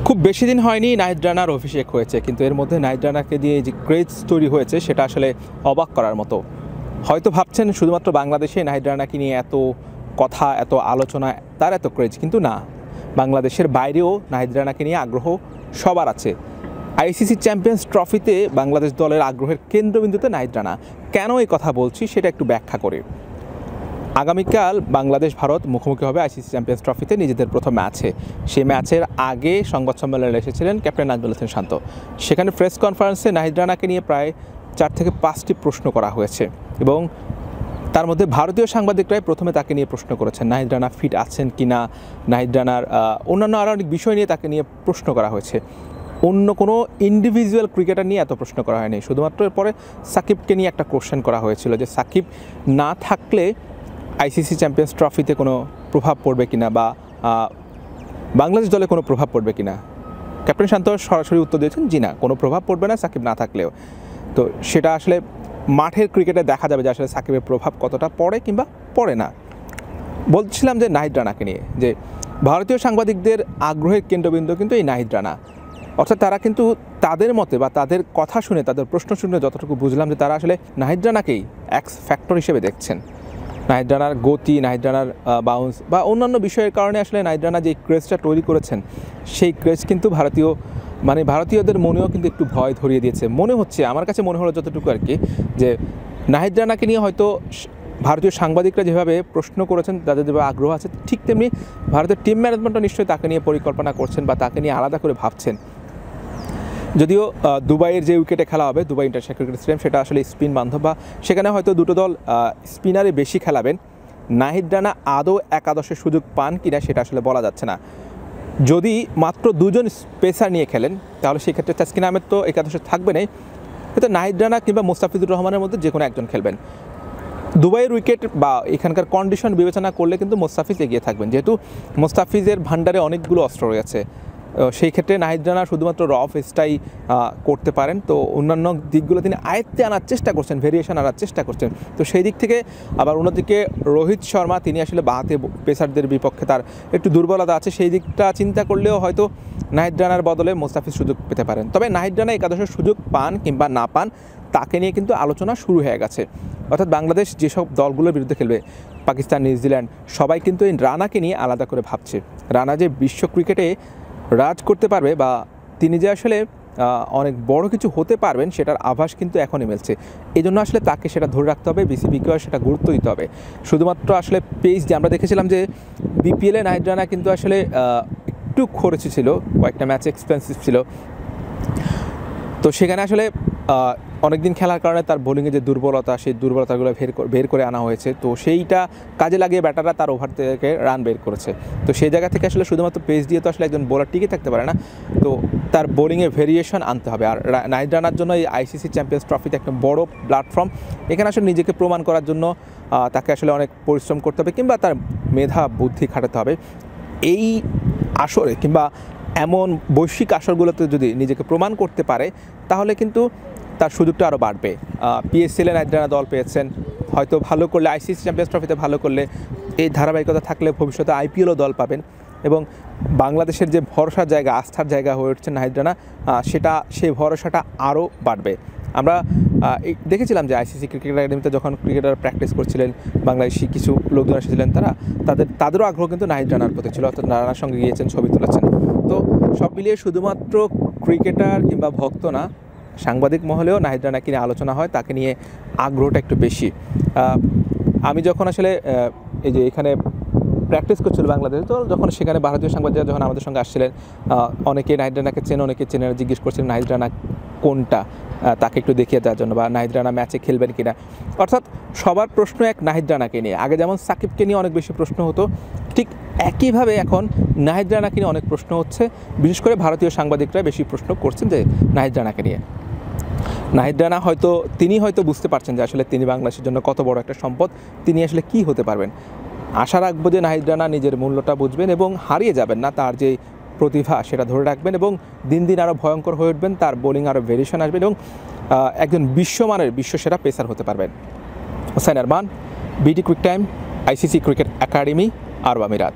খুব বেশি দিন হয়নি নাহিদ রানার অভিষেক হয়েছে, কিন্তু এর মধ্যে নাহিদ রানাকে দিয়ে যে ক্রেজ তৈরি হয়েছে সেটা আসলে অবাক করার মতো। হয়তো ভাবছেন শুধুমাত্র বাংলাদেশে নাহিদ রানাকে নিয়ে এত কথা, এত আলোচনা, তার এত ক্রেজ, কিন্তু না, বাংলাদেশের বাইরেও নাহিদ রানাকে নিয়ে আগ্রহ সবার আছে। আইসিসি চ্যাম্পিয়ন্স ট্রফিতে বাংলাদেশ দলের আগ্রহের কেন্দ্রবিন্দুতে নাহিদ রানা। কেন এই কথা বলছি সেটা একটু ব্যাখ্যা করে। আগামীকাল বাংলাদেশ ভারত মুখোমুখি হবে আইসিসি চ্যাম্পিয়ন্স ট্রফিতে নিজেদের প্রথম ম্যাচে। সেই ম্যাচের আগে সংবাদ সম্মেলনে এসেছিলেন ক্যাপ্টেন নাজমুল হোসেন শান্ত। সেখানে প্রেস কনফারেন্সে নাহিদ রানাকে নিয়ে প্রায় 4 থেকে 5টি প্রশ্ন করা হয়েছে এবং তার মধ্যে ভারতীয় সাংবাদিকরাই প্রথমে তাকে নিয়ে প্রশ্ন করেছেন নাহিদ রানা ফিট আছেন কি না, নাহিদ রানার অন্যান্য আরও অনেক বিষয় নিয়ে তাকে নিয়ে প্রশ্ন করা হয়েছে। অন্য কোনো ইন্ডিভিজুয়াল ক্রিকেটার নিয়ে এত প্রশ্ন করা হয়নি। শুধুমাত্র এরপরে সাকিবকে নিয়ে একটা কোশ্চেন করা হয়েছিল যে সাকিব না থাকলে আইসিসি চ্যাম্পিয়ন্স ট্রফিতে কোনো প্রভাব পড়বে কিনা বা বাংলাদেশ দলে কোনো প্রভাব পড়বে কিনা। ক্যাপ্টেন শান্ত সরাসরি উত্তর দিয়েছেন জি না, কোনো প্রভাব পড়বে না সাকিব না থাকলেও। তো সেটা আসলে মাঠের ক্রিকেটে দেখা যাবে যে আসলে সাকিবের প্রভাব কতটা পড়ে কিংবা পড়ে না। বলছিলাম যে নাহিদ রানাকে নিয়ে, যে ভারতীয় সাংবাদিকদের আগ্রহের কেন্দ্রবিন্দু কিন্তু এই নাহিদ রানা। অর্থাৎ তারা কিন্তু তাদের মতে বা তাদের কথা শুনে, তাদের প্রশ্ন শুনে যতটুকু বুঝলাম যে তারা আসলে নাহিদ রানাকেই এক্স ফ্যাক্টর হিসেবে দেখছেন। নাহিদ রানার গতি, নাহিদ রানার বাউন্স বা অন্যান্য বিষয়ের কারণে আসলে নাহিদ রানা যে ক্রেজটা তৈরি করেছেন, সেই ক্রেজ কিন্তু ভারতীয়দের মনেও কিন্তু একটু ভয় ধরিয়ে দিয়েছে মনে হচ্ছে। আমার কাছে মনে হলো যতটুকু আর কি, যে নাহিদ রানাকে নিয়ে হয়তো ভারতীয় সাংবাদিকরা যেভাবে প্রশ্ন করেছেন, তাদের যেভাবে আগ্রহ আছে, ঠিক তেমনি ভারতের টিম ম্যানেজমেন্টও নিশ্চয়ই তাকে নিয়ে পরিকল্পনা করছেন বা তাকে নিয়ে আলাদা করে ভাবছেন। যদিও দুবাইয়ের যে উইকেটে খেলা হবে, দুবাই ইন্টারন্যাশনাল ক্রিকেট স্টেডিয়াম, সেটা আসলে স্পিন বান্ধব বা সেখানে হয়তো দুটো দল স্পিনারে বেশি খেলাবেন। নাহিদ রানা আদৌ একাদশের সুযোগ পান কিনা সেটা আসলে বলা যাচ্ছে না। যদি মাত্র 2 জন পেসার নিয়ে খেলেন তাহলে সেক্ষেত্রে তাসকিন আহমেদ তো একাদশে থাকবে না, হয়তো নাহিদ রানা কিংবা মুস্তাফিজুর রহমানের মধ্যে যে কোনো একজন খেলবেন। দুবাইয়ের উইকেট বা এখানকার কন্ডিশন বিবেচনা করলে কিন্তু মুস্তাফিজ এগিয়ে থাকবেন, যেহেতু মুস্তাফিজের ভান্ডারে অনেকগুলো অস্ত্র রয়েছে। সেই ক্ষেত্রে নাহিদ রানা শুধুমাত্র র পেসটাই করতে পারেন। তো অন্যান্য দিকগুলো তিনি আয়ত্তে আনার চেষ্টা করছেন, ভেরিয়েশন আনার চেষ্টা করছেন। তো সেই দিক থেকে আবার অন্যদিকে রোহিত শর্মা, তিনি আসলে বাঁহাতে পেসারদের বিপক্ষে তার একটু দুর্বলতা আছে, সেই দিকটা চিন্তা করলেও হয়তো নাহিদ রানার বদলে মুস্তাফিজ সুযোগ পেতে পারেন। তবে নাহিদ রানা একাদশের সুযোগ পান কিংবা না পান, তাকে নিয়ে কিন্তু আলোচনা শুরু হয়ে গেছে। অর্থাৎ বাংলাদেশ যেসব দলগুলোর বিরুদ্ধে খেলবে, পাকিস্তান, নিউজিল্যান্ড, সবাই কিন্তু এই রানাকে নিয়ে আলাদা করে ভাবছে। রানা যে বিশ্ব ক্রিকেটে রাজ করতে পারবে বা তিনি যে আসলে অনেক বড় কিছু হতে পারবেন, সেটার আভাস কিন্তু এখনই মিলছে। এই জন্য আসলে তাকে সেটা ধরে রাখতে হবে, বিসিবিকেও সেটা গুরুত্ব দিতে হবে। শুধুমাত্র আসলে পেস যে আমরা দেখেছিলাম যে বিপিএলে নাহিদ রানা কিন্তু আসলে একটু খরচি ছিল, কয়েকটা ম্যাচ এক্সপেন্সিভ ছিল। তো সেখানে আসলে অনেকদিন খেলার কারণে তার বোলিংয়ে যে দুর্বলতা, সেই দুর্বলতাগুলো বের করে আনা হয়েছে। তো সেইটা কাজে লাগিয়ে ব্যাটাররা তার ওভার থেকে রান বের করেছে। তো সেই জায়গা থেকে আসলে শুধুমাত্র পেস দিয়ে তো আসলে একজন বোলার টিকে থাকতে পারে না, তো তার বোলিংয়ে ভেরিয়েশন আনতে হবে। আর নাহিদ রানার জন্য এই আইসিসি চ্যাম্পিয়ন্স ট্রফিতে একটা বড় প্ল্যাটফর্ম। এখানে আসলে নিজেকে প্রমাণ করার জন্য তাকে আসলে অনেক পরিশ্রম করতে হবে কিংবা তার মেধা বুদ্ধি খাটাতে হবে। এই আসরে কিংবা এমন বৈশ্বিক আসরগুলোতে যদি নিজেকে প্রমাণ করতে পারে, তাহলে কিন্তু তার সুযোগটা আরও বাড়বে। পিএসএলে নাহিদ রানা দল পেয়েছেন, হয়তো ভালো করলে আইসিসি চ্যাম্পিয়ন্স ট্রফিতে ভালো করলে, এই ধারাবাহিকতা থাকলে ভবিষ্যতে আইপিএলও দল পাবেন। এবং বাংলাদেশের যে ভরসার জায়গা, আস্থার জায়গা হয়ে উঠছেন নাহিদ রানা, সেই ভরসাটা আরও বাড়বে। আমরা দেখেছিলাম যে আইসিসি ক্রিকেট একাডেমিতে যখন ক্রিকেটার প্র্যাকটিস করছিলেন, বাংলাদেশি কিছু লোকজন এসেছিলেন, তাদেরও আগ্রহ কিন্তু নাহিদ রানার প্রতি ছিল। অর্থাৎ রানার সঙ্গে গিয়েছেন, ছবি তুলেছেন। তো সব মিলিয়ে শুধুমাত্র ক্রিকেটার কিংবা ভক্ত না, সাংবাদিক মহলেও নাহিদ রানাকে নিয়ে আলোচনা হয়, তাকে নিয়ে আগ্রহটা একটু বেশি। আমি যখন আসলে এই যে এখানে প্র্যাকটিস করছিল বাংলাদেশে, তো যখন সেখানে ভারতীয় সাংবাদিকরা যখন আমাদের সঙ্গে আসছিলেন, অনেকে নাহিদ রানাকে চেনে, অনেকে চেনে না, জিজ্ঞেস করছিলেন নাহিদ রানা কোনটা, তাকে একটু দেখিয়ে দেওয়ার জন্য, বা নাহিদ রানা ম্যাচে খেলবেন কিনা। অর্থাৎ সবার প্রশ্ন এক নাহিদ রানাকে নিয়ে। আগে যেমন সাকিবকে নিয়ে অনেক বেশি প্রশ্ন হতো, ঠিক একইভাবে এখন নাহিদ রানাকে নিয়ে অনেক প্রশ্ন হচ্ছে। বিশেষ করে ভারতীয় সাংবাদিকরা বেশি প্রশ্ন করছেন যে নাহিদ রানাকে নিয়ে। নাহিদ রানা তিনি হয়তো বুঝতে পারছেন যে আসলে তিনি বাংলাদেশের জন্য কত বড় একটা সম্পদ, তিনি আসলে কি হতে পারবেন। আশা রাখবো যে নাহিদ রানা নিজের মূল্যটা বুঝবেন এবং হারিয়ে যাবেন না, তার যে প্রতিভা সেটা ধরে রাখবেন এবং দিন দিন আরও ভয়ঙ্কর হয়ে উঠবেন, তার বোলিং আরও ভেরিয়েশন আসবেন এবং একজন বিশ্বসেরা পেসার হতে পারবেন। Hossain Arman, BD quick time, ICC cricket academy, আরব আমিরাত।